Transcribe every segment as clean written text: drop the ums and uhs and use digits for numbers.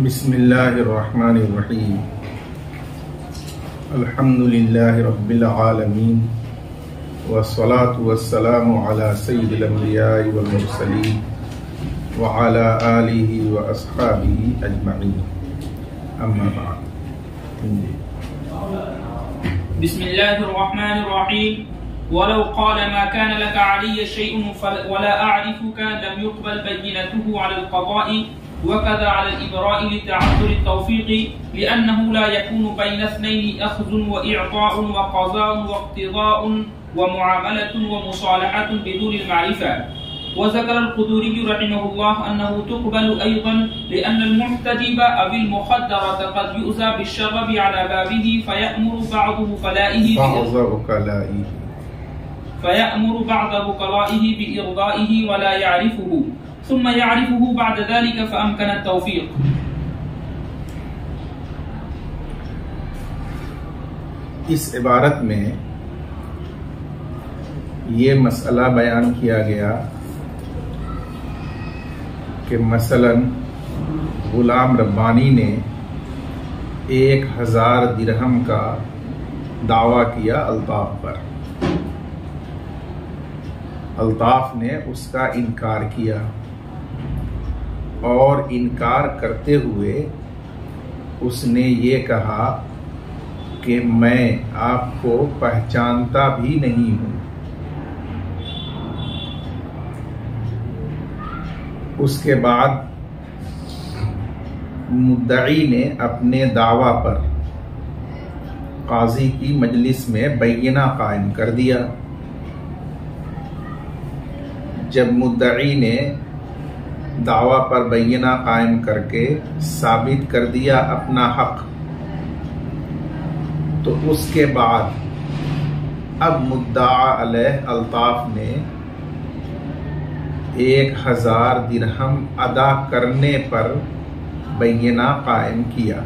बिस्मिल्लाहिर्रहमानिर्रहीम। अल्हम्दुलिल्लाहि रब्बिल आलमीन वस्सलातु वस्सलामु अला सय्यिदिल अंबिया'i वल मुरसलीन व अला आलिहि व अस्हाबिहि अजमईन। अम्मा बाद। बिस्मिल्लाहिर्रहमानिर्रहीम। वलौ क़ाल मा कान लका अलय्य शैउन वला अअरिफुका लम युक़बल बय्यनतुहु अलल क़ज़ा'i वकज़ा अलल इब्रा'i लितअद्दुरि तौफ़ीक़ि लिअन्नहु ला यकूनु बैन इस्नैनि अख़्ज़ुन व इअताउन व क़ज़ाउन व इक़्तिदाउन व मुआमलतुन व मुसालहतुन बिदूनिल मारिफ़ा। वज़करा अल-क़ुदूरी रहिमहुल्लाह अन्नहु तुक़बलु अयज़न लिअन्नल मुहतजिब अविल मुख़द्दरत क़द युज़ा बिश्शग़बि अला बाबिही फ़यअमुरु बअदु वुकलाइही बिइर्दाइही वला यअरिफुहु सुम्मा यअरिफुहु बअद ज़ालिका फ़अमकन अत-तौफ़ीक़। इस इबारत में ये मसला बयान किया गया कि मसलन गुलाम रब्बानी ने 1000 दिरहम का दावा किया अल्ताफ पर। अल्ताफ ने उसका इनकार किया और इनकार करते हुए उसने ये कहा कि मैं आपको पहचानता भी नहीं हूं। उसके बाद मुद्दई ने अपने दावा पर काजी की मजलिस में बैयना कायम कर दिया। जब मुद्दई ने दावा पर बैयना कायम करके साबित कर दिया अपना हक, तो उसके बाद अब मुद्दा अलैह अल्ताफ ने 1000 दिरहम अदा करने पर बैयना कायम किया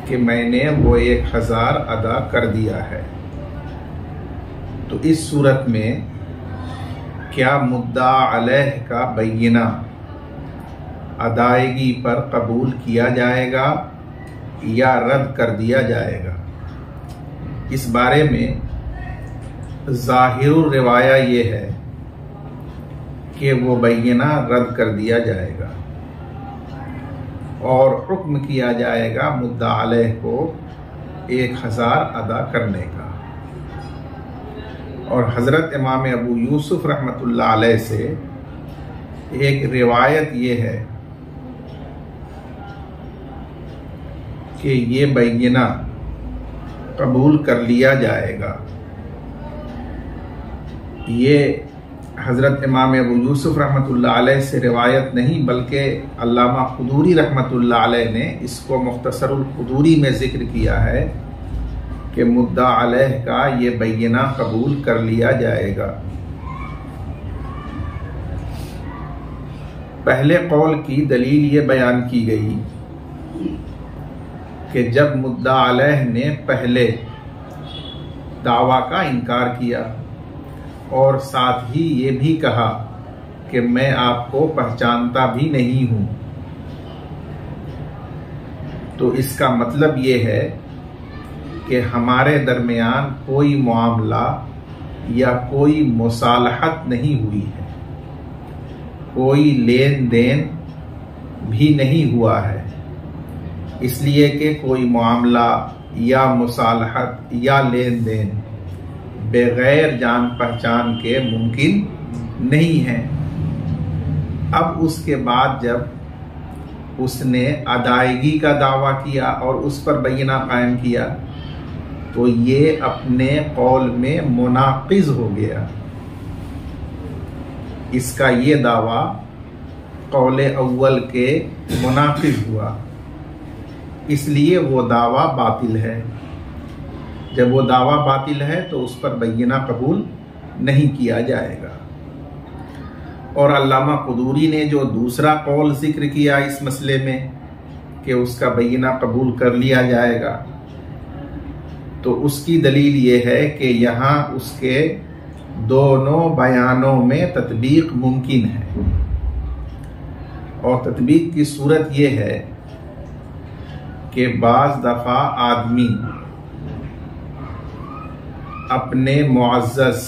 कि मैंने वो 1000 अदा कर दिया है। तो इस सूरत में क्या मुद्दा अलैह का बैयना अदायगी पर कबूल किया जाएगा या रद्द कर दिया जाएगा? इस बारे में ज़ाहिरुर रिवाया ये है कि वो बैयना रद्द कर दिया जाएगा और हुक्म किया जाएगा मुद्दा अलैह को 1000 अदा करने का। और हज़रत इमाम अबू यूसुफ रहमतुल्लाह अलैह से एक रिवायत ये है कि ये बैयना कबूल कर लिया जाएगा। ये हज़रत इमाम अबू यूसुफ रहमतुल्लाह अलैह से रिवायत नहीं, बल्कि अल्लामा क़ुदूरी रहमतुल्लाह अलैह ने इसको मुख्तसरुल क़ुदूरी में ज़िक्र किया है कि मुद्दा अलैह का ये बैयना कबूल कर लिया जाएगा। पहले कौल की दलील ये बयान की गई कि जब मुद्दा अलैह ने पहले दावा का इनकार किया और साथ ही ये भी कहा कि मैं आपको पहचानता भी नहीं हूं, तो इसका मतलब ये है कि हमारे दरमियान कोई मामला या कोई मुसालहत नहीं हुई है, कोई लेन देन भी नहीं हुआ है। इसलिए कि कोई मामला या मुसालहत या लेन देन बगैर जान पहचान के मुमकिन नहीं है। अब उसके बाद जब उसने अदायगी का दावा किया और उस पर बैयना कायम किया, तो ये अपने कौल में मुनाकिज हो गया। इसका ये दावा कौले अव्वल के मुनाकिज हुआ, इसलिए वो दावा बातिल है। जब वो दावा बातिल है तो उस पर बैयना कबूल नहीं किया जाएगा। और अल्लामा क़ुदूरी ने जो दूसरा कौल जिक्र किया इस मसले में कि उसका बैयना कबूल कर लिया जाएगा, तो उसकी दलील ये है कि यहाँ उसके दोनों बयानों में तत्बीक मुमकिन है और तत्बीक की सूरत ये है कि बाज़ दफ़ा आदमी अपने मुअज़्ज़ज़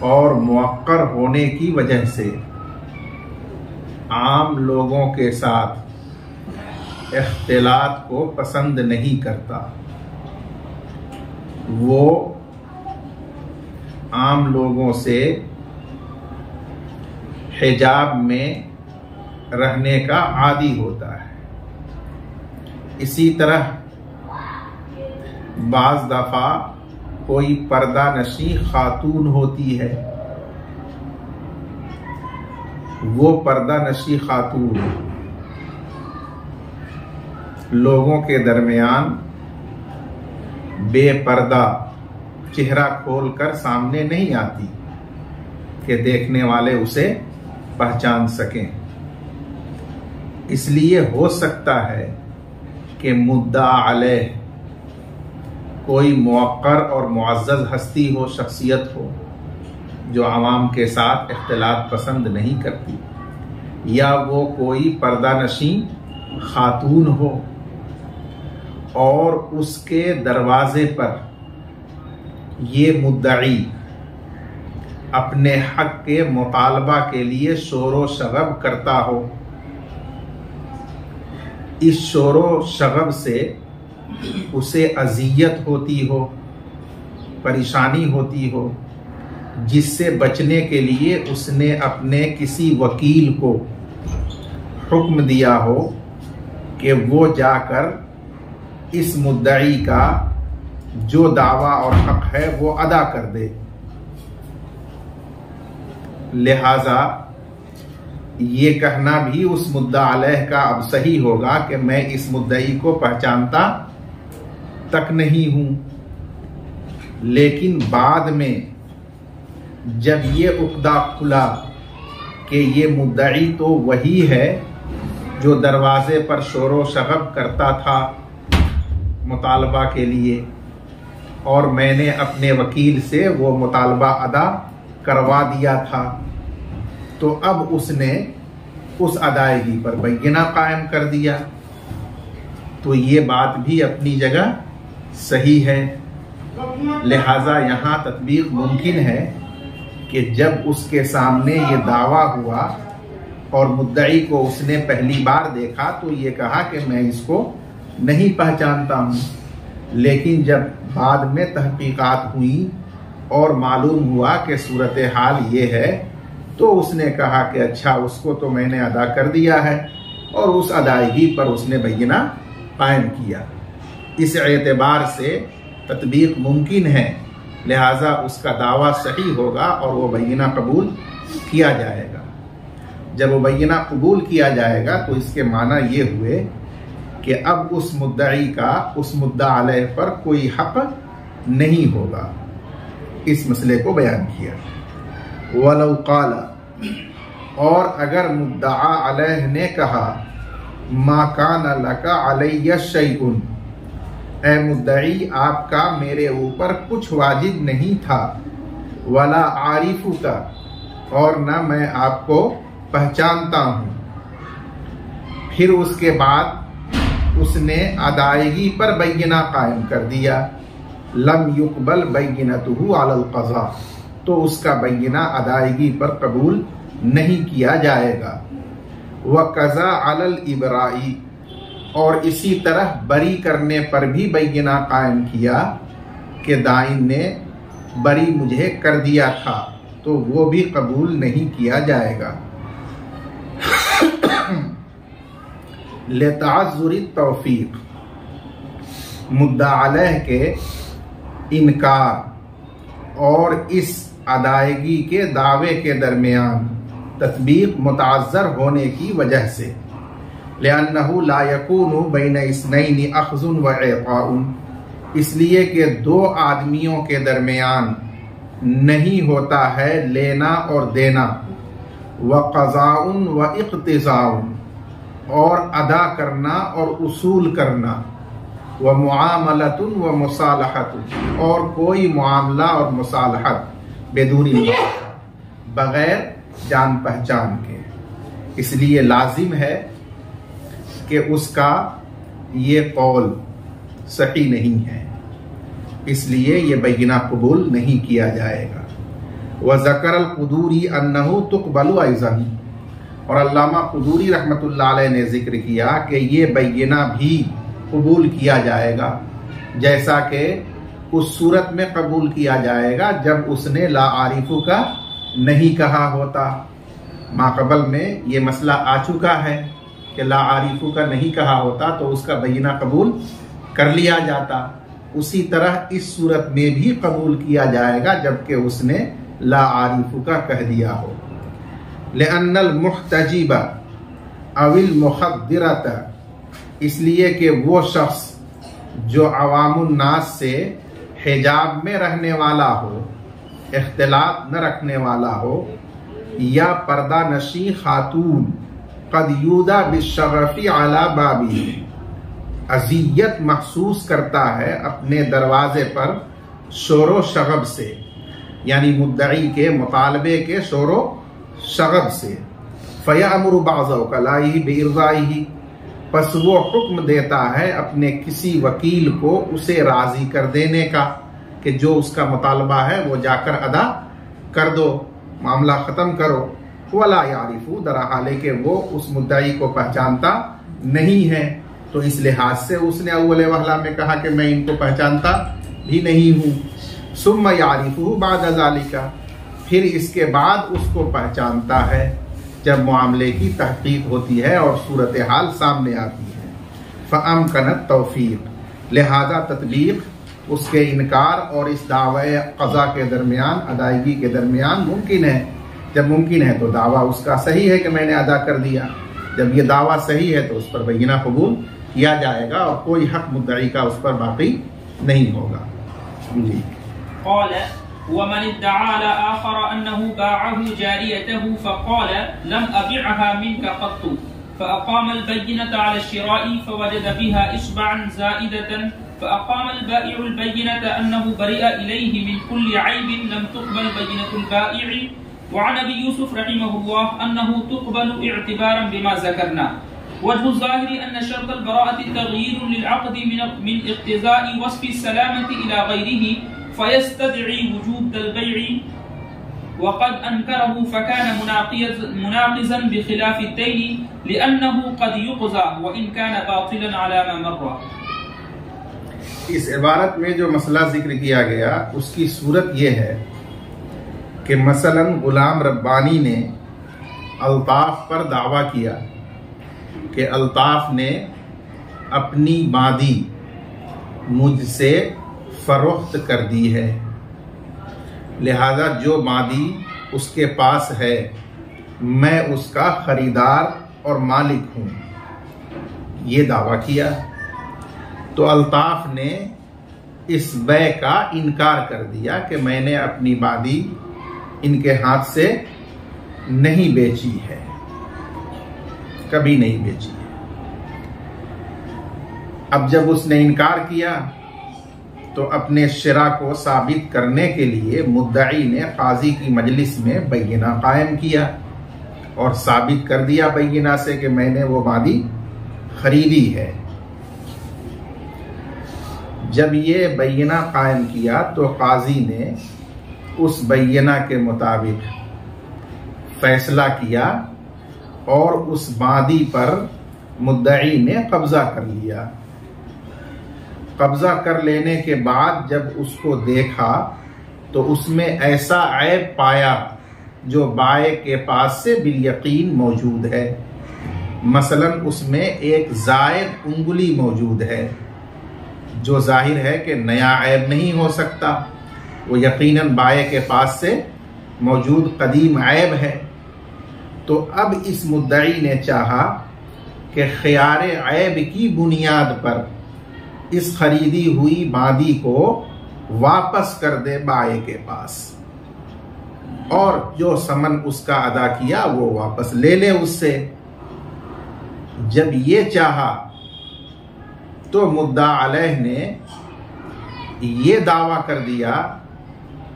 और मुअक्कर होने की वजह से आम लोगों के साथ इख्तिलात को पसंद नहीं करता। वो आम लोगों से हिजाब में रहने का आदी होता है। इसी तरह बाज़ दफ़ा कोई पर्दा नशी खातून होती है, वो पर्दा नशी खातून लोगों के दरमियान बेपर्दा चेहरा खोलकर सामने नहीं आती कि देखने वाले उसे पहचान सकें। इसलिए हो सकता है कि मुद्दा अलैह कोई मुअक्कर और मुअज़्ज़ज़ हस्ती हो, शख्सियत हो जो आवाम के साथ इख्तिलात पसंद नहीं करती, या वो कोई पर्दा नशी खातून हो और उसके दरवाजे पर ये मुद्दई अपने हक के मुतालबा के लिए शोरो शगब करता हो। इस शोरो शगब से उसे अज़ियत होती हो, परेशानी होती हो, जिससे बचने के लिए उसने अपने किसी वकील को हुक्म दिया हो कि वो जाकर इस मुद्दई का जो दावा और हक है वो अदा कर दे। लिहाजा ये कहना भी उस मुद्दा अलैह का अब सही होगा कि मैं इस मुद्दई को पहचानता तक नहीं हूं। लेकिन बाद में जब ये उक़दा खुला कि ये मुद्दई तो वही है जो दरवाजे पर शोरो शगब करता था मुतालबा के लिए, और मैंने अपने वकील से वो मुतालबा अदा करवा दिया था, तो अब उसने उस अदायगी पर बैना कायम कर दिया। तो ये बात भी अपनी जगह सही है। लिहाजा यहाँ तत्बीक मुमकिन है कि जब उसके सामने ये दावा हुआ और मुद्दई को उसने पहली बार देखा तो ये कहा कि मैं इसको नहीं पहचानता हूँ, लेकिन जब बाद में तहकीकात हुई और मालूम हुआ कि सूरत हाल ये है, तो उसने कहा कि अच्छा, उसको तो मैंने अदा कर दिया है, और उस अदायगी पर उसने बैना कायम किया। इस एतबार से तत्बीक मुमकिन है, लिहाजा उसका दावा सही होगा और वो बैना कबूल किया जाएगा। जब वो बैना कबूल किया जाएगा तो इसके माना ये हुए कि अब उस मुद्दई का उस मुद्दा अलैह पर कोई हक नहीं होगा। इस मसले को बयान किया। वलौ क़ाला, और अगर मुद्दा अलैह ने कहा मा काना लका अलैया शैउन, ए मुद्दई आपका मेरे ऊपर कुछ वाजिब नहीं था, वला आरिफुका, और न मैं आपको पहचानता हूँ। फिर उसके बाद उसने अदायगी पर बैना कायम कर दिया। लम युकबल बैनतुहु अलल क़ज़ा, तो उसका बैना अदायगी पर कबूल नहीं किया जाएगा। व क़ज़ा अलल इबराई, और इसी तरह बरी करने पर भी बैना कायम किया कि दाइन ने बरी मुझे कर दिया था, तो वो भी कबूल नहीं किया जाएगा। लेताज़ुरी तौफीक, मुद्दा अलैह के इनकार और इस अदायगी के दावे के दरमियान तस्बीक मुताज़्ज़र होने की वजह से, लिअन्नहु ला यकूनु बैन इस्नैनि अख़्ज़ुन व इक़ाउन, इसलिए कि दो आदमियों के दरमियान नहीं होता है लेना और देना, व क़ज़ाउन व इक़्तिज़ाउन, और अदा करना और उसूल करना, व मुआमलतुन व मुसालहतुन, और कोई मुआमला और मुसालहत बेदूनी बगैर जान पहचान के। इसलिए लाजिम है कि उसका ये कौल सही नहीं है, इसलिए ये बैगिना कबूल नहीं किया जाएगा। व ज़करल कुदूरी अन्नहु तुक़बलु अयज़न, और अल्लामा कुदूरी रहमतुल्लाह अलैह ने जिक्र किया कि ये बैगिना भी कबूल किया जाएगा, जैसा कि उस सूरत में कबूल किया जाएगा जब उसने ला आरिफू का नहीं कहा होता। माक़बल में ये मसला आ चुका है कि ला आरिफू का नहीं कहा होता तो उसका बैगिना कबूल कर लिया जाता। उसी तरह इस सूरत में भी कबूल किया जाएगा जबकि उसने ला आरिफू का कह दिया हो। लिअन्नल मुहतजिब अविल मुखद्दिरत, इसलिए कि वो शख्स जो अवामुन नास से हिजाब में रहने वाला हो, इख्तिलात न रखने वाला हो, या पर्दा नशी खातून कद यूदा बिशरफी अला बाबी, अजियत महसूस करता है अपने दरवाजे पर शोरो शगब से, यानी मुद्दई के मुतालबे के शोरो शगब से, फ़यअमुरु बाज़ो कलाई बिइर्ज़ाइही, पस वो हुक्म देता है अपने किसी वकील को उसे राजी कर देने का कि जो उसका मुतालबा है वो जाकर अदा कर दो, मामला ख़त्म करो। वला यारिफू, दरहाले के वो उस मुद्दई को पहचानता नहीं है, तो इस लिहाज से उसने अव्वल वहला में कहा कि मैं इनको पहचानता भी नहीं हूँ। सुम्मा यारिफू बाद ज़ालिका, फिर इसके बाद उसको पहचानता है जब मामले की तहकीक होती है और सूरत हाल सामने आती है। फ़अमकनत तौफीक, लिहाजा तत्बीक उसके इनकार और इस दावे क़ज़ा के दरमियान, अदायगी के दरमियान मुमकिन है। जब मुमकिन है तो दावा उसका सही है कि मैंने अदा कर दिया, जब ये दावा सही है तो उस पर बैगिना कबूल किया जाएगा और कोई हक मुद्दई का उस पर बाकी नहीं होगा। जी। वमन इद्दआ अला आखर अन्नहु बाअहु जारियतहु फक़ाल लम अबिअहा मिनका क़त्तु फ़अक़ाम अल-बय्यिनता अला अश-शिरा'i फ़वजद बिहा इस्बअन ज़ाइदतन फ़अक़ाम अल-बाइ'ु अल-बय्यिनता अन्नहु बरिअ इलैहि मिन कुल्लि ऐबिन लम तुक़बल बय्यिनतु अल-बाइ'i। वअन अबी यूसुफ रहिमहुल्लाह अन्नहु तुक़बलु इअ्तिबारन बिमा ज़करना। वजहु ज़ाहिरी अन्न शर्त अल-बराअति तग़यीरुन लिल-अक़्दि मिन इक़्तिज़ा'i वस्फ़ि अस-सलामति इला ग़ैरिही फ़यस्तदई वजूब अल-बै'i वक़द अनकरहु फ़कान मुनाक़िज़न बिख़िलाफ़ अद-दैनि लिअन्नहु क़द युक़ज़ा व इन कान बातिलन अला मा मर्रा। इस इबारत में जो मसला जिक्र किया गया उसकी सूरत यह है कि मसलन गुलाम रब्बानी ने अल्ताफ पर दावा किया कि अल्ताफ ने अपनी मादी मुझसे फरोख्त कर दी है, लिहाजा जो मादी उसके पास है मैं उसका खरीदार और मालिक हूँ, ये दावा किया। तो अल्ताफ ने इस बै का इनकार कर दिया कि मैंने अपनी मादी इनके हाथ से नहीं बेची है, कभी नहीं बेची है। अब जब उसने इनकार किया तो अपने शिरा को साबित करने के लिए मुद्दई ने काजी की मजलिस में बैगिना कायम किया और साबित कर दिया बैगिना से कि मैंने वो मादी खरीदी है। जब ये बैगिना कायम किया तो काजी ने उस बैगिना के मुताबिक फैसला किया और उस मादी पर मुद्दई ने कब्जा कर लिया। कब्जा कर लेने के बाद जब उसको देखा तो उसमें ऐसा ऐब पाया जो बाए के पास से बिलयकीन मौजूद है। मसलन उसमें एक जायद उंगली मौजूद है जो जाहिर है कि नया ऐब नहीं हो सकता, वो यकीनन बाए के पास से मौजूद कदीम ऐब है। तो अब इस मुद्दई ने चाहा कि ख़ियार ऐब की बुनियाद पर इस खरीदी हुई मादी को वापस कर दे बाए के पास और जो समन उसका अदा किया वो वापस ले ले उससे। जब ये चाहा तो मुद्दा अलैह ने ये दावा कर दिया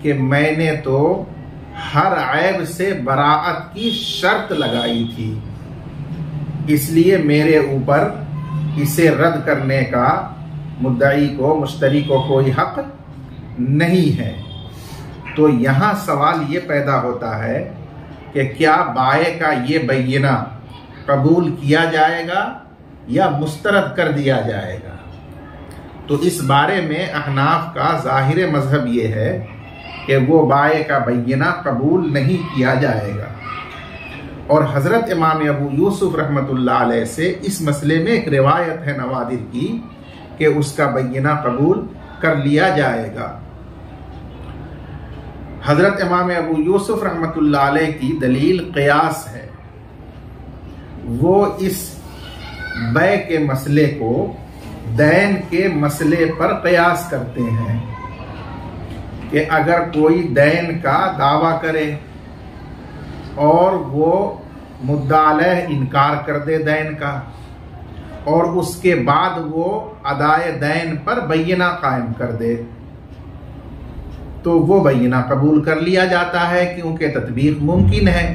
कि मैंने तो हर ऐब से बराअत की शर्त लगाई थी, इसलिए मेरे ऊपर इसे रद्द करने का मुद्दई को, मुश्तरी को कोई हक नहीं है। तो यहां सवाल ये पैदा होता है कि क्या बाय का ये बय्यना कबूल किया जाएगा या मुस्तरद कर दिया जाएगा। तो इस बारे में अहनाफ का ज़ाहिर मजहब ये है कि वो बाय का बय्यना कबूल नहीं किया जाएगा। और हज़रत इमाम अबू यूसुफ रहमतुल्लाह अलैह से इस मसले में एक रिवायत है नवादिर की कि उसका बय्यना कबूल कर लिया जाएगा। हज़रत इमाम अबू यूसुफ रहमतुल्लाह अलैह की दलील क़ियास है। वो इस बै के मसले को दैन के मसले पर क़ियास करते हैं कि अगर कोई दैन का दावा करे और वो मुद्दा अलैह इनकार कर दे दैन का, और उसके बाद वो अदाए दैन पर बय्यना कायम कर दे, तो वो बय्यना कबूल कर लिया जाता है क्योंकि तत्बीक मुमकिन है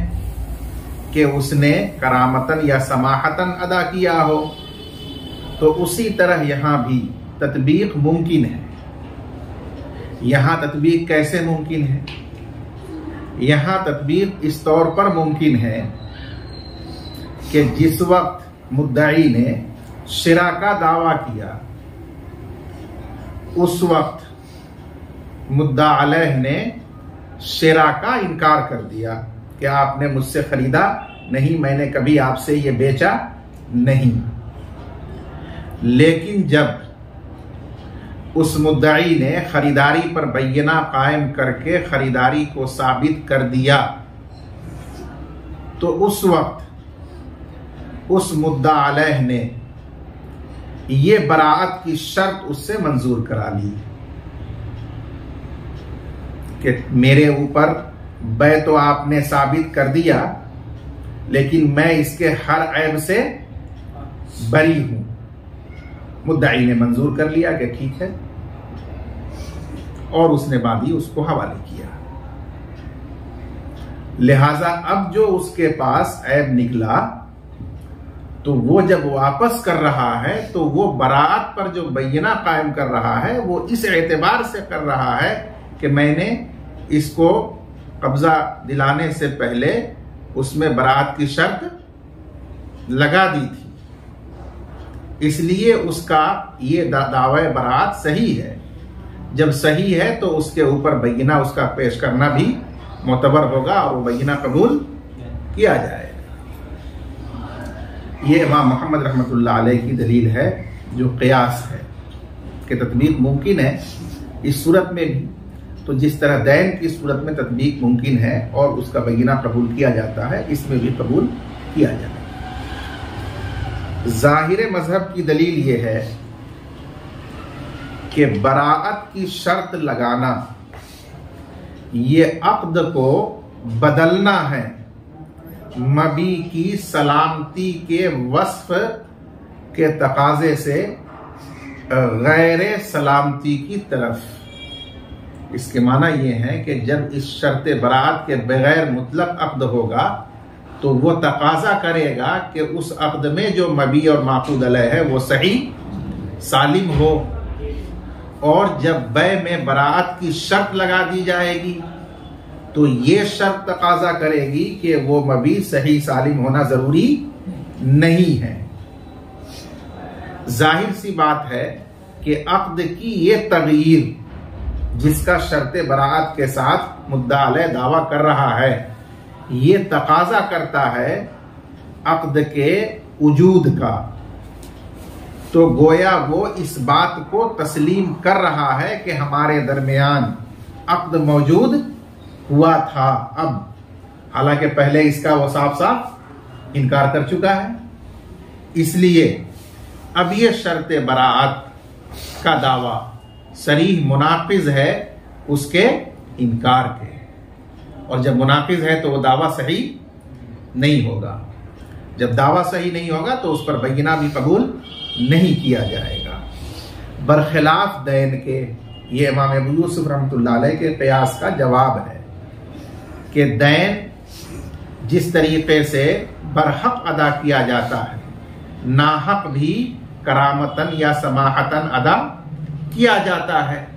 कि उसने करामतन या समाहतन अदा किया हो। तो उसी तरह यहां भी तत्बीक मुमकिन है। यहां तत्बीक कैसे मुमकिन है? यहां तत्बीक इस तौर पर मुमकिन है कि जिस वक्त मुद्दई ने शिरा का दावा किया, उस वक्त मुद्दा अलैह ने शिरा का इनकार कर दिया कि आपने मुझसे खरीदा नहीं, मैंने कभी आपसे ये बेचा नहीं। लेकिन जब उस मुद्दई ने खरीदारी पर बय्यना कायम करके खरीदारी को साबित कर दिया, तो उस वक्त उस मुद्दा अलैह ने ये बराअत की शर्त उससे मंजूर करा ली कि मेरे ऊपर बै तो आपने साबित कर दिया, लेकिन मैं इसके हर ऐब से बरी हूं। मुद्दई ने मंजूर कर लिया कि ठीक है, और उसने बादी उसको हवाले किया। लिहाजा अब जो उसके पास ऐब निकला, तो वो जब वापस कर रहा है तो वो बराअत पर जो बय्यना कायम कर रहा है वो इस एतबार से कर रहा है कि मैंने इसको कब्जा दिलाने से पहले उसमें बराअत की शर्त लगा दी थी, इसलिए उसका ये दावा बराअत सही है। जब सही है तो उसके ऊपर बय्यना उसका पेश करना भी मोतबर होगा और वो बय्यना कबूल किया जाएगा। ये इमाम मोहम्मद रहमतुल्लाह अलैह की दलील है जो क़ियास है कि तत्बीक मुमकिन है इस सूरत में भी। तो जिस तरह दैन की सूरत में तत्बीक मुमकिन है और उसका बय्यना कबूल किया जाता है, इसमें भी कबूल किया जाता है। ज़ाहिर मजहब की दलील ये है कि बराअत की शर्त लगाना ये अक़्द को बदलना है मबी की सलामती के वस्फ के तकाजे से गैर सलामती की तरफ। इसके माना ये है कि जब इस शर्त बराअत के बगैर मुतलक अक़्द होगा तो वो तकाजा करेगा कि उस अक़्द में जो मबी और माक़ूद अलैह है वो सही सालिम हो, और जब बै में बराअत की शर्त लगा दी जाएगी तो ये शर्त तकाजा करेगी कि वो मबी सही सालिम होना जरूरी नहीं है। जाहिर सी बात है कि अक़्द की ये तग़यीर जिसका शर्त बराअत के साथ मुद्दा अलैह दावा कर रहा है, ये तकाजा करता है अक़्द के वजूद का। तो गोया वो इस बात को तस्लीम कर रहा है कि हमारे दरमियान अक़्द मौजूद हुआ था अब, हालांकि पहले इसका वो साफ साफ इनकार कर चुका है। इसलिए अब ये शर्त बराअत का दावा सरीह मुनाकिज़ है उसके इनकार के, और जब मुनाकिज़ है तो वो दावा सही नहीं होगा। जब दावा सही नहीं होगा तो उस पर बय्यना भी कबूल नहीं किया जाएगा। बरखिलाफ दैन के ये इमाम अबू यूसुफ रहमतुल्लाह अलैह के क़ियास का जवाब है कि दैन जिस तरीके से बरहक अदा किया जाता है नाहक भी करामतन या समाहतन अदा किया जाता है।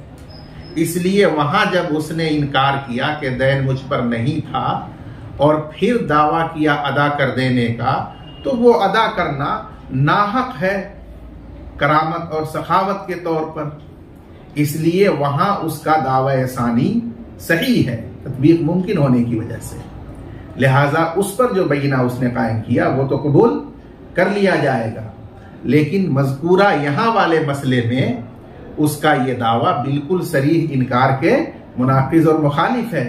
इसलिए वहां जब उसने इनकार किया कि दैन मुझ पर नहीं था और फिर दावा किया अदा कर देने का, तो वो अदा करना नाहक है करामत और सखावत के तौर पर। इसलिए वहां उसका दावा एहसानी सही है तत्बीक मुमकिन होने की वजह से। लिहाजा उस पर जो बैना उसने कायम किया वो तो कबूल कर लिया जाएगा। लेकिन मज़कूरा यहां वाले मसले में उसका ये दावा बिल्कुल सरीह इनकार के मुनाकिज़ और मुखालिफ है।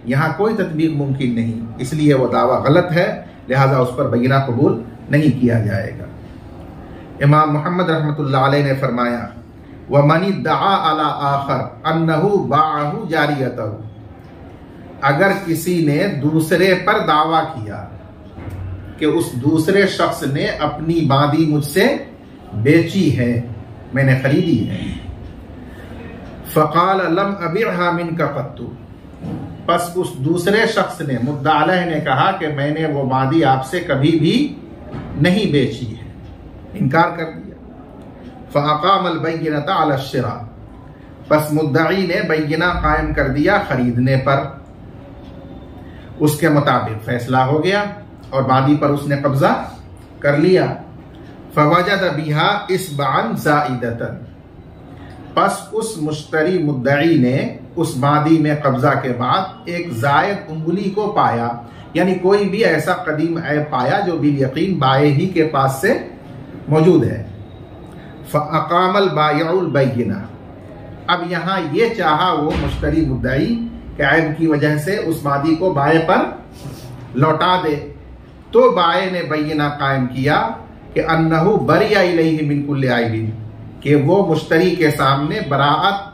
यहां कोई तत्बीक मुमकिन नहीं, इसलिए वो दावा गलत है। लिहाजा उस पर बैना कबूल नहीं किया जाएगा। इमाम मोहम्मद रहमतुल्लाह अलैह ने फरमाया, व मनी दआ अला आखर अन्नहु बाअहु जारियतहु, अगर किसी ने दूसरे पर दावा किया कि उस दूसरे शख्स ने अपनी बादी मुझसे बेची है, मैंने खरीदी है, फ़क़ाल लम अबिअहा मिनका क़त्तु, बस उस दूसरे शख्स ने, मुद्दा अलैह ने कहा कि मैंने वो बादी आपसे कभी भी नहीं बेची है, इनकार कर दिया। फ़अक़ामल बैयिनता अला शिरा, बस मुद्दई ने बैयिना कायम कर दिया खरीदने पर, उसके मुताबिक फैसला हो गया और बादी पर उसने कब्जा कर लिया। फ़वजद बिहा इस्बाअन ज़ाइदतन, बस उस मुश्तरी मुद्दई ने उस बादी में कब्जा के बाद एक जायद उंगली को पाया, यानी कोई भी ऐसा कदीम ऐब पाया जो बिल यकीन बाए ही के पास से मौजूद है। फ़अक़ामल बायउल बैयिना, अब यहाँ ये चाहा वो मुश्तरी मुद्दई के ऐब की वजह से उस बादी को बाए पर लौटा दे, तो बाए ने बैयिना कायम किया कि अन्नहु बरिया इलैहि मिन कुल्लि ऐबिन, कि वो मुश्तरी के सामने बराअत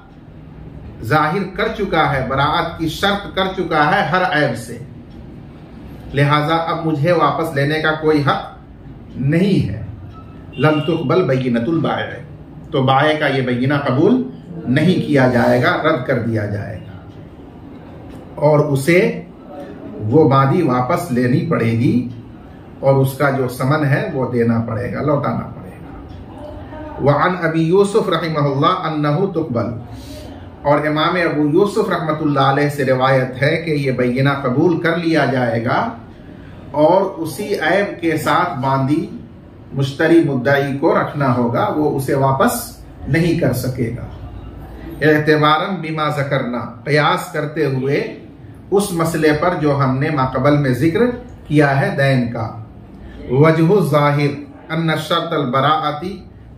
जाहिर कर चुका है, बराअत की शर्त कर चुका है हर ऐब से। लिहाजा अब मुझे वापस लेने का कोई हक नहीं है। लम तुक़बल बैयिनतुल बाय, तो बाए का ये बैयिना कबूल नहीं किया जाएगा, रद्द कर दिया जाएगा और उसे वो बादी वापस लेनी पड़ेगी और उसका जो समन है वो देना पड़ेगा, लौटाना पड़ेगा। वअन अबी यूसुफ रहिमहुल्लाह अन्नहु तुक़बल, और इमाम अबू यूसुफ रहमतुल्लाह अलैह से रिवायत है कि ये बैयिना कबूल कर लिया जाएगा और उसी ऐब के साथ बांदी मुश्तरी मुद्दई को रखना होगा, वो उसे वापस नहीं कर सकेगा। एतबारन बिमा ज़करना, क़यास करते हुए उस मसले पर जो हमने माक़बल में जिक्र किया है दैन का। वजहु ज़ाहिर अन्ना शर्तल बराअती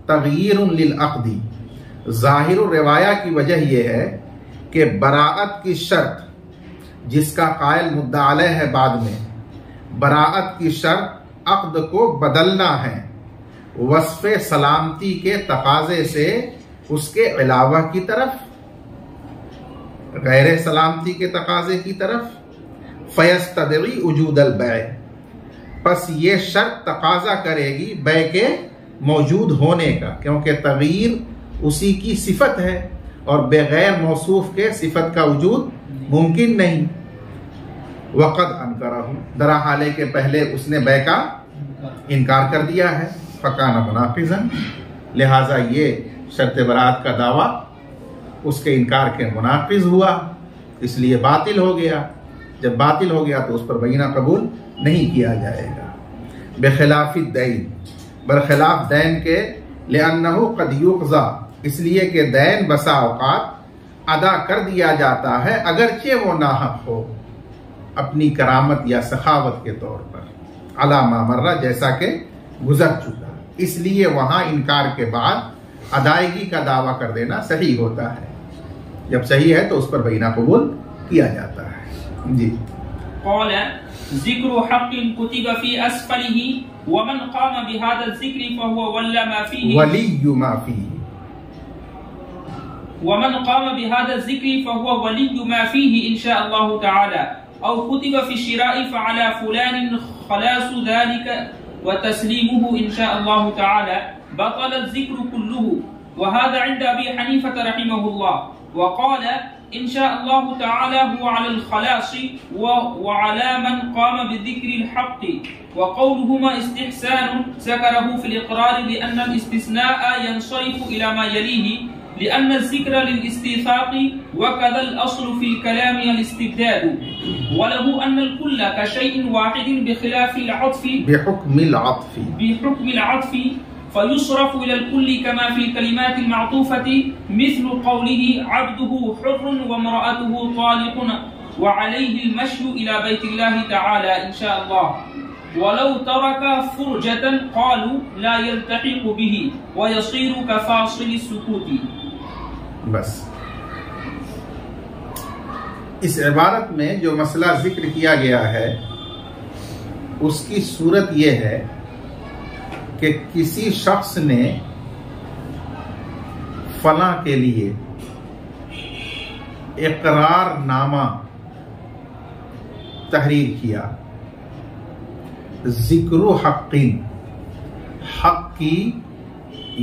तग़यीरुन लिल अक़दी, ज़ाहिर रिवाया की वजह यह है कि बराअत की शर्त जिसका कायल मुद्दा अलैह है, बाद में बराअत की शर्त अक़द को बदलना है वस्फ़े सलामती के तकाजे से उसके अलावा की तरफ, गैर सलामती के तकाजे की तरफ। फ़यस्तदई वजूदल बै, बस ये शर्त तकाजा करेगी बै के मौजूद होने का, क्योंकि तग़यीर उसी की सिफत है और बगैर मौसूफ के सिफत का वजूद मुमकिन नहीं। वक़द अनकरहु, दरा हाले के पहले उसने बै का इनकार कर दिया है। फ़काना मुनाक़िज़न, लिहाजा ये शर्त बरात का दावा उसके इनकार के मुनाक़िज़ हुआ, इसलिए बातिल हो गया। जब बातिल हो गया तो उस पर बैना कबूल नहीं किया जाएगा। बेखिलाफ़ि दैन, बरखिलाफ़ दैन के, लिअन्नहु क़द युक़ज़ा, इसलिए कि दैन बसा औक़ात अदा कर दिया जाता है अगरचे वो नाहक हो, अपनी करामत या सखावत के तौर पर, अला मा मर्रा, जैसा कि गुजर चुका। इसलिए वहां इनकार के बाद अदायगी का दावा कर देना सही होता है। जब सही है तो उस पर बैना कबूल किया जाता है। जी। क़ाल ज़िक्रु हक़्क़िन कुतिबा फ़ी अस्फ़लिही व मन क़ाम बिहाज़ा ज़िक्रि फ़हुव वल्ला मा फ़ीही वलिय्यु मा फ़ीही, व मन क़ाम बिहाज़ा ज़िक्रि फ़हुव वलिय्यु मा फ़ीही इंशाअल्लाहु तआला, औ कुतिबा फ़ी शिराइ फ़अला फ़ुलानिन ख़लासु ज़ालिका व तस्लीमुहु इंशाअल्लाहु तआला बतल ज़िक्रु कुल्लुहु। व हाज़ा इंद अबी हनीफ़ा रहिमहुल्लाह। व क़ाल इंशाअल्लाह ताला हुवा अलल खलासी व अला मन क़ाम बिज़िक्रिल हक़ व क़ौलुहुमा इस्तिहसान ज़करहु फ़िल इक़रार लिअन्न अल-इस्तिस्नाअ यंसरिफ़ु इला मा यलीहि लिअन्न अज़-ज़िक्र लिल-इस्तिफ़ाक़ व कज़ा अल-अस्ल फ़िल कलाम अल-इस्तिबदाद व लहु अन्न अल-कुल्ल कशैइन वाहिदिन बिख़िलाफ़िल अत्फ़ बिहुक्मिल अत्फ़ फयुसरफ़ इलल कुल्ली कमा फ़िल कलिमातिल मअतूफ़ति मिस्लु क़ौलिहि अब्दुहु हुर्रुन व इम्रअतुहु तालिक़ुन व अलैहिल मश्यु इला बैतिल्लाहि तआला इंशाअल्लाह वलौ तरका फुरजतन क़ालू ला यल्तहिक़ु बिही व यसीरु कफ़ासिलिस सुकूती। बस इस इबारत में जो मसला जिक्र किया गया है उसकी सूरत यह है कि किसी शख्स ने फला के लिए इकरारनामा तहरीर किया, जिक्र हक़्क़िन, हक़ की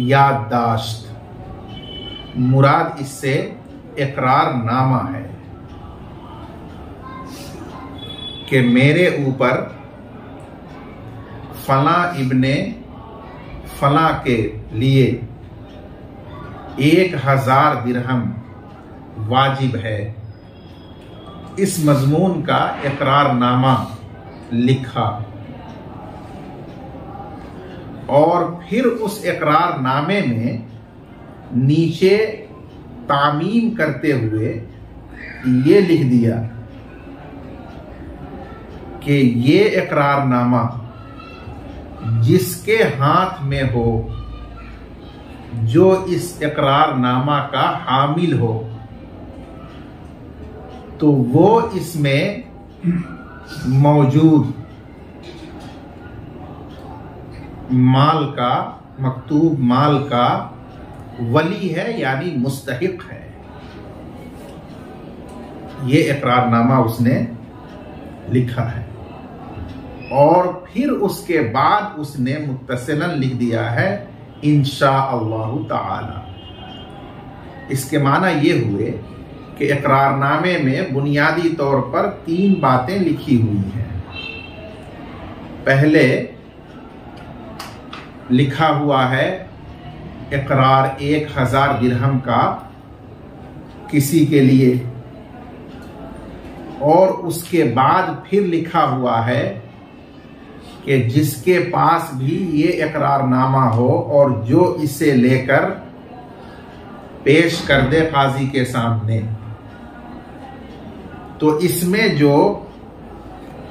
याददाश्त, मुराद इससे इकरारनामा है कि मेरे ऊपर फला इब्ने फला के लिए 1000 दिरहम वाजिब है। इस मजमून का इकरारनामा लिखा और फिर उस इकरारनामे में नीचे तामीम करते हुए ये लिख दिया कि ये इकरारनामा जिसके हाथ में हो, जो इस इकरारनामा का हामिल हो, तो वो इसमें मौजूद माल का, मकतूब माल का वली है यानी मुस्तहिक है। ये इकरारनामा उसने लिखा है और फिर उसके बाद उसने मुत्तसिलन लिख दिया है इंशाअल्लाहु ताला। इसके माना ये हुए कि इकरारनामे में बुनियादी तौर पर 3 बातें लिखी हुई हैं। पहले लिखा हुआ है इकरार 1000 दिरहम का किसी के लिए, और उसके बाद फिर लिखा हुआ है कि जिसके पास भी ये इकरारनामा हो और जो इसे लेकर पेश कर दे काजी के सामने, तो इसमें जो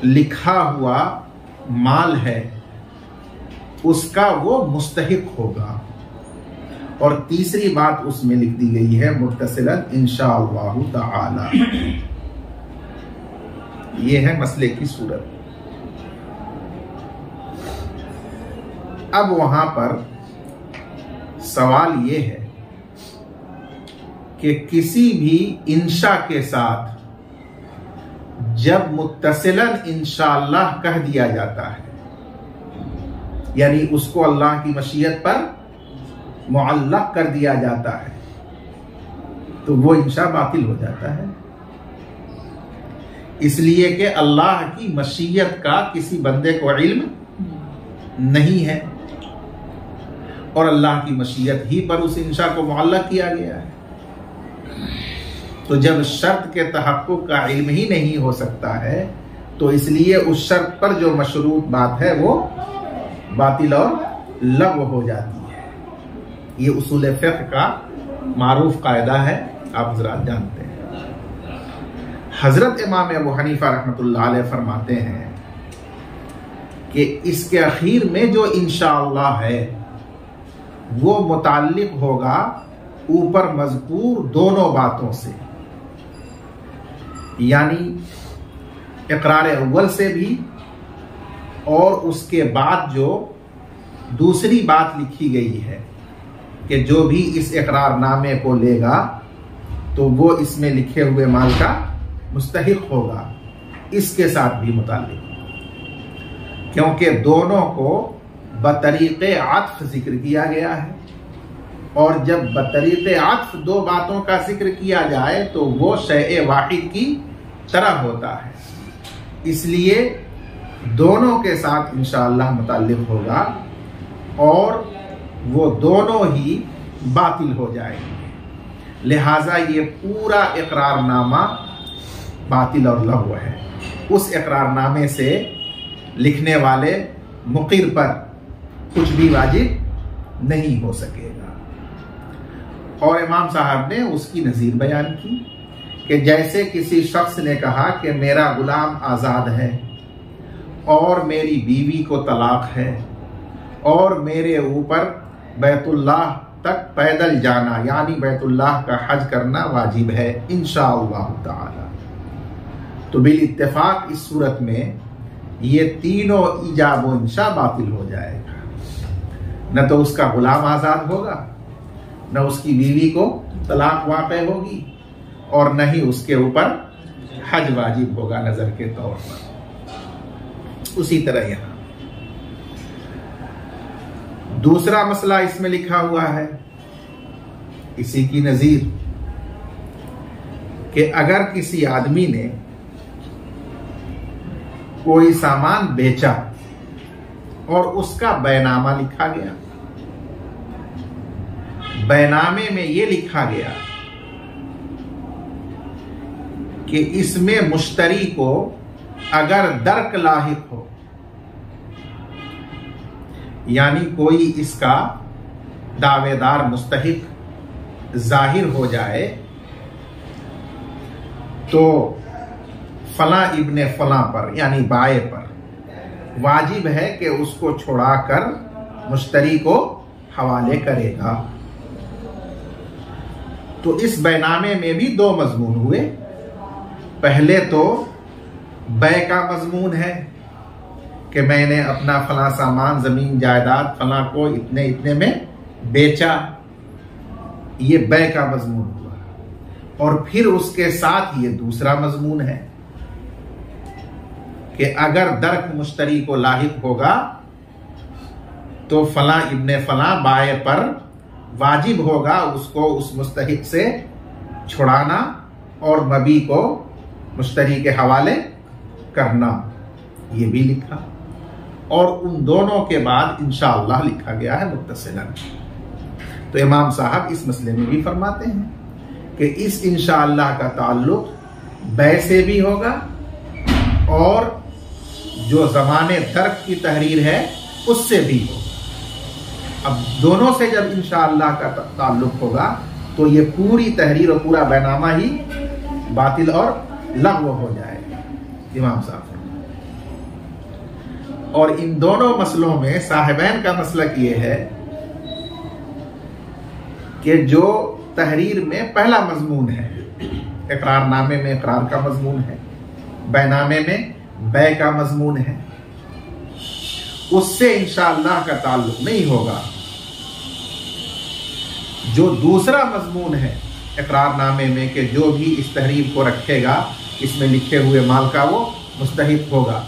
लिखा हुआ माल है उसका वो मुस्तहिक होगा। और तीसरी बात उसमें लिख दी गई है मुत्तसिलन इंशाअल्लाहु ताला। ये है मसले की सूरत। अब वहां पर सवाल ये है कि किसी भी इंशा के साथ जब मुत्तसिलन इंशाअल्लाह कह दिया जाता है, यानी उसको अल्लाह की मशीयत पर मुअल्लक कर दिया जाता है, तो वो इंशा बातिल हो जाता है। इसलिए कि अल्लाह की मशीयत का किसी बंदे को इल्म नहीं है और अल्लाह की मशीयत ही पर उस इंशा को मुअल्लक किया गया है। तो जब शर्त के तहक्कुक का इल्म ही नहीं हो सकता है, तो इसलिए उस शर्त पर जो मशरूत बात है वो बातिल और लग़व हो जाती है। ये उसूल फ़िक़्ह का मारूफ कायदा है, आप ज़रा जानते हैं। हजरत इमाम अबू हनीफा रहमतुल्लाह अलैह फरमाते हैं कि इसके आखिर में जो इंशाअल्लाह है वो मुताल्लिक होगा ऊपर मज़कूर दोनों बातों से, यानी इक़रार अव्वल से भी और उसके बाद जो दूसरी बात लिखी गई है कि जो भी इस इक़रारनामे को लेगा तो वो इसमें लिखे हुए माल का मुस्तहिक होगा, इसके साथ भी मुताल्लिक, क्योंकि दोनों को बतरीक़े आत्फ़ जिक्र किया गया है। और जब बतरीक़े आत्फ दो बातों का जिक्र किया जाए तो वो शैए वाहिद की तरह होता है, इसलिए दोनों के साथ इंशाअल्लाह मुताल्लिक़ होगा और वो दोनों ही बातिल हो जाएंगे। लिहाजा ये पूरा इकरारनामा बातिल और लग़्व है। उस इकरारनामे से लिखने वाले मुक़िर पर कुछ भी वाजिब नहीं हो सकेगा। और इमाम साहब ने उसकी नज़ीर बयान की कि जैसे किसी शख्स ने कहा कि मेरा गुलाम आज़ाद है और मेरी बीवी को तलाक है और मेरे ऊपर बैतुल्लाह तक पैदल जाना यानी बैतुल्लाह का हज करना वाजिब है इंशाअल्लाह ताला, तो बिल इत्तेफाक इस सूरत में ये तीनों ईजाब व इंशा बातिल हो जाएगा। न तो उसका गुलाम आज़ाद होगा, न उसकी बीवी को तलाक वाक़ होगी और न ही उसके ऊपर हज वाजिब होगा नजर के तौर पर। उसी तरह यहां दूसरा मसला इसमें लिखा हुआ है इसी की नजीर कि अगर किसी आदमी ने कोई सामान बेचा और उसका बैनामा लिखा गया, बैनामे में यह लिखा गया कि इसमें मुश्तरी को अगर दर्क लाहिक हो यानी कोई इसका दावेदार मुस्तहिक जाहिर हो जाए तो फला इब्ने फला पर यानी बाए पर वाजिब है कि उसको छुड़ाकर मुश्तरी को हवाले करेगा। तो इस बैनामे में भी दो मजमून हुए। पहले तो बै का मजमून है कि मैंने अपना फला सामान जमीन जायदाद फला को इतने इतने में बेचा, ये बै का मजमून हुआ। और फिर उसके साथ ये दूसरा मजमून है कि अगर दर्क मुश्तरी को लाहिक होगा तो फला इब्ने फला बाए पर वाजिब होगा उसको उस मुस्तहिक से छुड़ाना और मबी को मुश्तरी के हवाले करना, ये भी लिखा। और उन दोनों के बाद इंशाअल्लाह लिखा गया है मुत्तसिलन। तो इमाम साहब इस मसले में भी फरमाते हैं कि इस इंशाअल्लाह का ताल्लुक बै से भी होगा और जो ज़माने दर्क की तहरीर है उससे भी होगा। अब दोनों से जब इंशाअल्लाह का ताल्लुक होगा तो ये पूरी तहरीर और पूरा बैनामा ही बातिल और लग़्व हो जाएगा इमाम साहब। और इन दोनों मसलों में साहिबैन का मसलक ये है कि जो तहरीर में पहला मजमून है, इकरारनामे में इकरार का मजमून है, बैनामे में बै का मजमून है, उससे इंशाअल्लाह का ताल्लुक नहीं होगा। जो दूसरा मजमून है इकरारनामे में कि जो भी इस तहरीर को रखेगा इसमें लिखे हुए माल का वो मुस्तहिक होगा,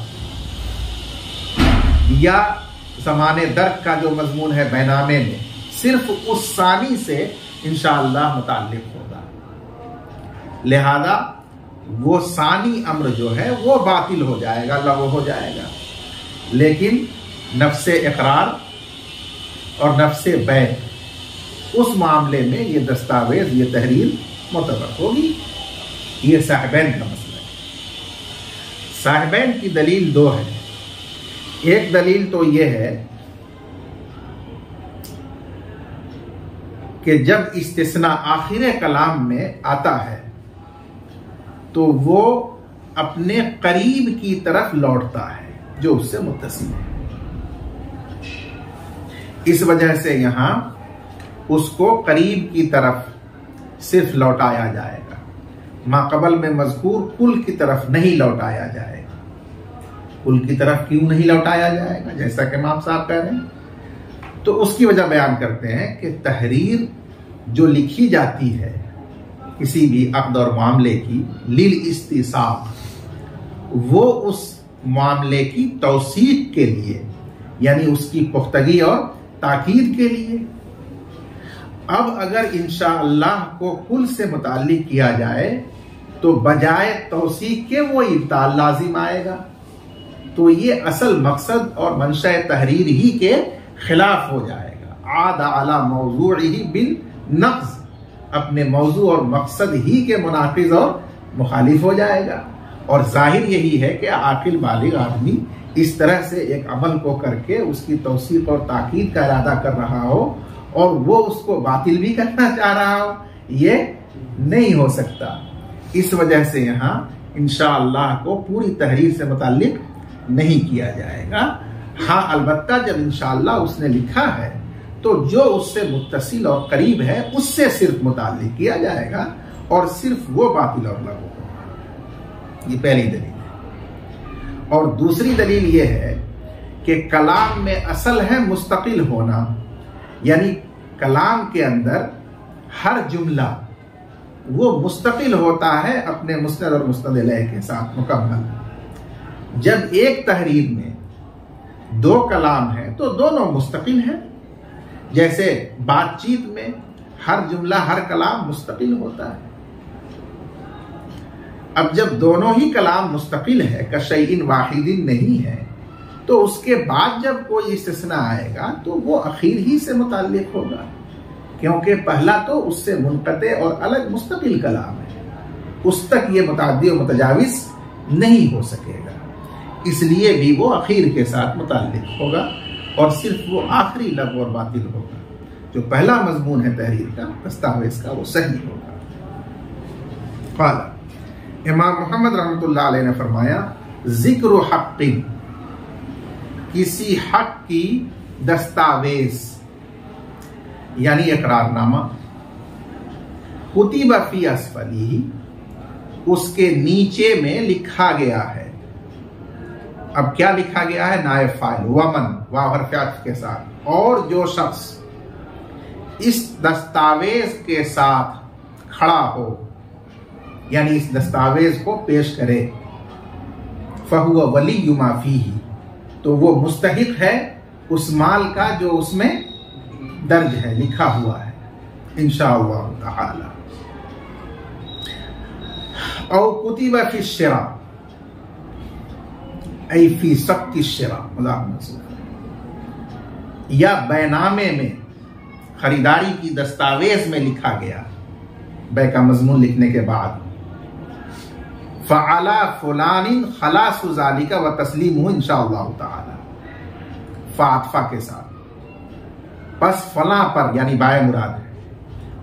या ज़माने दर्क का जो मजमून है बैनामे में सिर्फ उस सानी से इंशाअल्लाह मुताल्लिक होगा। लिहाजा वो सानी अम्र जो है वो बातिल हो जाएगा, लग़्व हो जाएगा, लेकिन नफ्से इकरार और नफ्से बै उस मामले में ये दस्तावेज ये तहरीर मुतबर होगी। ये साहिबैन का मसला है। साहिबैन की दलील दो है। एक दलील तो ये है कि जब इस्तिस्ना आखिर कलाम में आता है तो वो अपने करीब की तरफ लौटता है जो उससे मुत्तसिल है। इस वजह से यहां उसको करीब की तरफ सिर्फ लौटाया जाएगा, माक़बल में मज़कूर कुल की तरफ नहीं लौटाया जाएगा। कुल की तरफ क्यों नहीं लौटाया जाएगा जैसा कि इमाम साहब कह रहे हैं? तो उसकी वजह बयान करते हैं कि तहरीर जो लिखी जाती है किसी भी अक़्द और मामले की लिल इस्तिसाक़, वो उस मामले की तौसीक़ के लिए यानी उसकी पुख्तगी और ताकीद के लिए, अब अगर इंशाअल्लाह को कुल से मुताल्लिक किया जाए तो बजाय तौसीक के वो इब्ताल लाजिम आएगा, तो ये असल मकसद और मंशा तहरीर ही के खिलाफ हो जाएगा। आदा अला मौजूइही बिल नक़्ज़, अपने मौजू और मकसद ही के मुनाकिज़ और मुखालिफ हो जाएगा। और जाहिर यही है कि आकिल बालिग आदमी इस तरह से एक अमल को करके उसकी तौसीक और ताकीद का इरादा कर रहा हो और वो उसको बातिल भी करना चाह रहा हो, ये नहीं हो सकता। इस वजह से यहाँ इंशाअल्लाह को पूरी तहरीर से मुताल्लिक नहीं किया जाएगा। हाँ, अलबत्ता जब इंशाअल्लाह उसने लिखा है तो जो उससे मुत्तसिल और करीब है उससे सिर्फ मुताल्लिक किया जाएगा और सिर्फ वो बातिल और लागू होगा। ये पहली दलील है। और दूसरी दलील ये है कि कलाम में असल है मुस्तकिल होना, यानी कलाम के अंदर हर जुमला वो मुस्तकिल होता है अपने मुस्नद और मुस्नद अलैह के साथ मुकम्मल। जब एक तहरीर में दो कलाम है तो दोनों मुस्तकिल हैं। जैसे बातचीत में हर जुमला हर कलाम मुस्तकिल होता है। अब जब दोनों ही कलाम मुस्तकिल है, कशैइन वाहिदिन नहीं है, तो उसके बाद जब कोई इस्तिस्ना आएगा तो वो अखीर ही से मुताल्लिक होगा, क्योंकि पहला तो उससे मुनक़ते और अलग मुस्तकिल कलाम है, उस तक ये मुताद्दी और मुतजाविज नहीं हो सकेगा, इसलिए भी वो अखीर के साथ मुताल्लिक होगा और सिर्फ वो आखिरी लफ्ज़ और बातिल होगा। जो पहला मजमून है तहरीर का, दस्तावेज का, वो सही होगा। क़ाला, इमाम मोहम्मद रहमतुल्लाह अलैह ने फरमाया, जिक्र हक़्क़िन, किसी हक की दस्तावेज यानी इकरारनामा, कुतिबा फी अस्फलिही, उसके नीचे में लिखा गया है। अब क्या लिखा गया है? नायब फाइल वमन वाव हर्फ अत्फ के साथ, और जो शख्स इस दस्तावेज के साथ खड़ा हो, यानी इस दस्तावेज को पेश करे, फहुवा वलिय्यु मा फीही, तो वो मुस्तहिक है उस माल का जो उसमें दर्ज है, लिखा हुआ है, इंशाअल्लाह ताला। और कुतिबा फी शिरा ऐ फी सख्ती शिरा, या बैनामे में खरीदारी की दस्तावेज में लिखा गया, बै का मजमून लिखने के बाद, फ़अला फुलानिन खलासु ज़ालिका व तस्लीमुहु इंशाअल्लाह ताला, फातफा के साथ, बस फला पर यानी बाय मुराद है,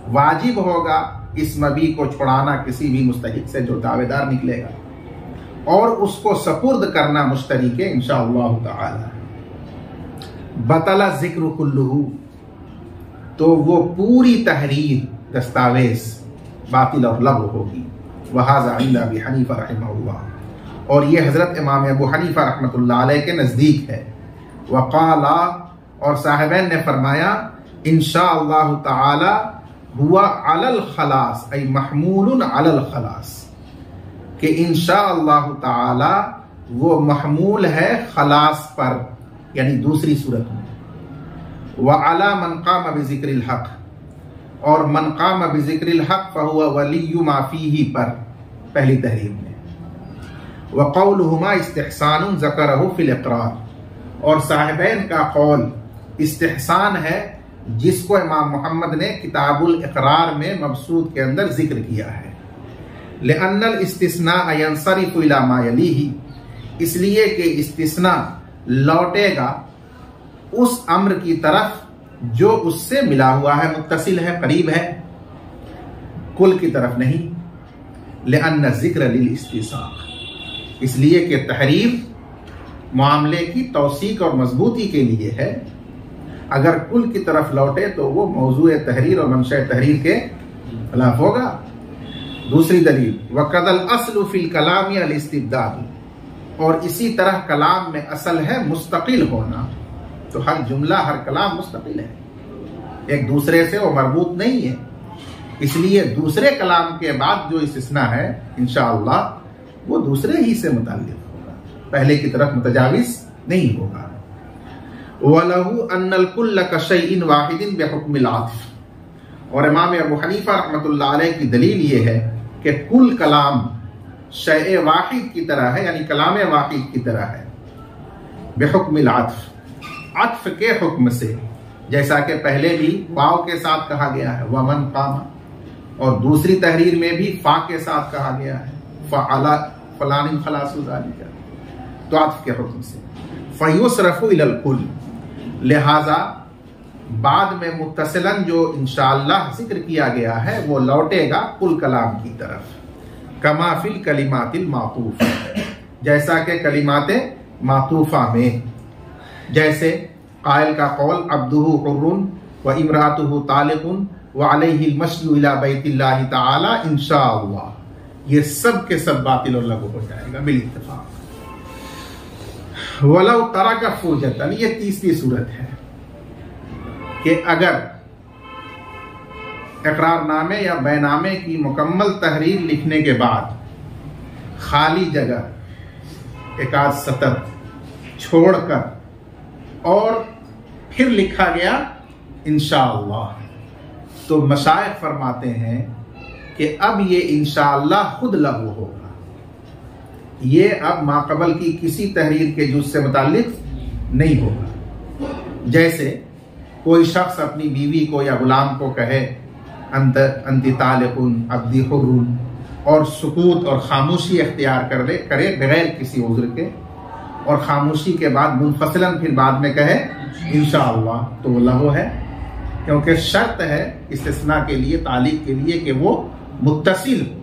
वाजिब होगा इस मबी को छुड़ाना किसी भी मुस्तहिक से जो दावेदार निकलेगा, और उसको सपुर्द करना मुश्तरी के इंशाअल्लाह ताला। बतला जिक्र कुल्लुहु, तो वो पूरी तहरीर दस्तावेज बातिल और लग़्व होगी। वहाज़ा इंदा अबी हनीफा रहमहुल्लाह, और ये हजरत इमाम अबू हनीफा रहमतुल्लाह अलैह के नज़दीक है। वक़ाला, और साहिबैन ने फरमाया, इंशाअल्लाह ताला हुआ अलल खलास ऐ महमूलुन अलल खलास, कि इंशाअल्लाह ताला वो महमूल है खलास पर, यानी दूसरी सूरत में। व अला मन क़ाम बिज़िक्रिल हक़, और मन क़ाम बिज़िक्रिल हक़ फ़हुवा वलिय्यु मा फ़ीही पर, पहली तहरीर में। व क़ौलुहुमा इस्तिहसानुन ज़करहु फ़िल इक़रार, और साहिबैन का कौल इस्तिहसान है जिसको इमाम मोहम्मद ने किताबुल इक़रार में मबसूत के अंदर जिक्र किया है। लिअन्नल इस्तिस्ना यंसरिफ़ु इला मा यलीही, इसलिए कि इस्तिस्ना लौटेगा उस अम्र की तरफ जो उससे मिला हुआ है, मुत्तसिल है, करीब है, कुल की तरफ नहीं। लिअन्न ज़िक्र लिल इस्तिसाक़, इसलिए कि तहरीर मामले की तौसीक और मजबूती के लिए है। अगर कुल की तरफ लौटे तो वो मौजूए तहरीर और मंशा तहरीर के खिलाफ होगा। दूसरी दलील, वक़दल अस्लु फ़िल कलामी अल इस्तिब्दाद, और इसी तरह कलाम में असल है मुस्तकिल होना, तो हर जुमला हर कलाम मुस्तकिल है, एक दूसरे से वो मरबूत नहीं है, इसलिए दूसरे कलाम के बाद जो इस्तिस्ना है इंशाअल्लाह वो दूसरे ही से मुताल्लिक़ होगा, पहले की तरफ मुतजाविज नहीं होगा। वलहु अन्नल कुल्ल कशैइन वाहिदिन बिहुक्मिल आतिफ, और इमाम अबू हनीफा रहमतुल्लाह अलैह की दलील ये है कि कुल कलाम शय वाहिद की तरह है, यानी कलाम वाहिद की तरह है, बेहुक्मिल अत्फ, अत्फ के हुक्म से, जैसा कि पहले भी वाव के साथ कहा गया है वमन कामा, और दूसरी तहरीर में भी फा के साथ कहा गया है फ़अला फलानिन खलासु ज़ालिका, तो अत्फ के हुक्म से। फ़युसरफ़ु इलल कुल, लिहाजा बाद में मुत्तसिलन जो इंशाअल्लाह जिक्र किया गया है वो लौटेगा कुल कलाम की तरफ, कमा फिल कलिमातिल मातूफ, जैसा कि कलिमाते मातूफा में, जैसे कायल का कौल अब्दुहु हुर्रुन व इमरातुहु तालिकुन व अलैहिल मश्यु इला बैतिल्लाहि तआला इंशाअल्लाह, ये सब के सब बातिल और लघु हो जाएगा बिल इत्तिफाक। वलौ तरका फुरजतन, ये तीसरी सूरत है कि अगर इकरारनामे या बैनामे की मुकम्मल तहरीर लिखने के बाद खाली जगह एकाद सतर छोड़कर और फिर लिखा गया इंशाअल्लाह, तो मशाइख फरमाते हैं कि अब ये इंशाअल्लाह खुद लागू होगा, ये अब माक़बल की किसी तहरीर के जुज़ से मुताल्लिक नहीं होगा। जैसे कोई शख्स अपनी बीवी को या गुलाम को कहे अंति तालिकुन अब्दी हुर्रुन, और सुकूत और खामोशी इख्तियार करे बगैर किसी उज़्र के, और खामोशी के बाद मुनफसिलन फिर बाद में कहे इंशाअल्लाह, तो वो लग़ो है, क्योंकि शर्त है इस्तिस्ना के लिए, तालीक के लिए कि वो मुत्तसिल हो,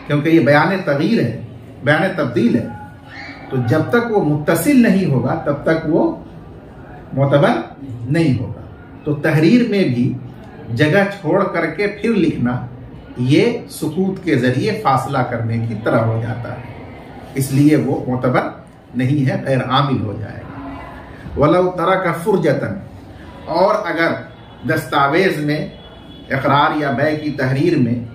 क्योंकि ये बयान तगयीर है, बयान तब्दील है, तो जब तक वो मुत्तसिल नहीं होगा तब तक वो मोतबर नहीं होगा। तो तहरीर में भी जगह छोड़ करके फिर लिखना ये सुकूत के जरिए फासला करने की तरह हो जाता है, इसलिए वो मोतबर नहीं है, गैर आमिल हो जाएगा। वलौ तरका फुरजतन, और अगर दस्तावेज में इकरार या बै की तहरीर में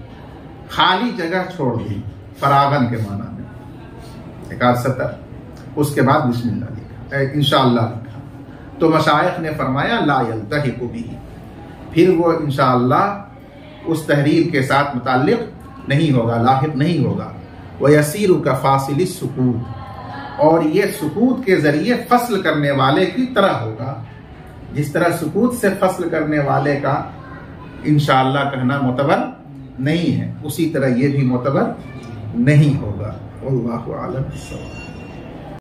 खाली जगह छोड़ दी, फरागन के माना में एकाद सतर, उसके बाद बिस्मिल्लाह लिखा, इंशाअल्लाह लिखा, तो मशाइख ने फरमाया ला यल्तहिकु बिही, फिर वो इंशाअल्लाह उस तहरीर के साथ मुताल्लिक नहीं होगा, लाहिक नहीं होगा। व यसीरु का फासिल सुकूत, और ये सुकूत के जरिए फसल करने वाले की तरह होगा, जिस तरह सुकूत से फसल करने वाले का इंशाअल्लाह कहना मोतबर नहीं है, उसी तरह ये भी मोतबर नहीं होगा। वल्लाहु आलम।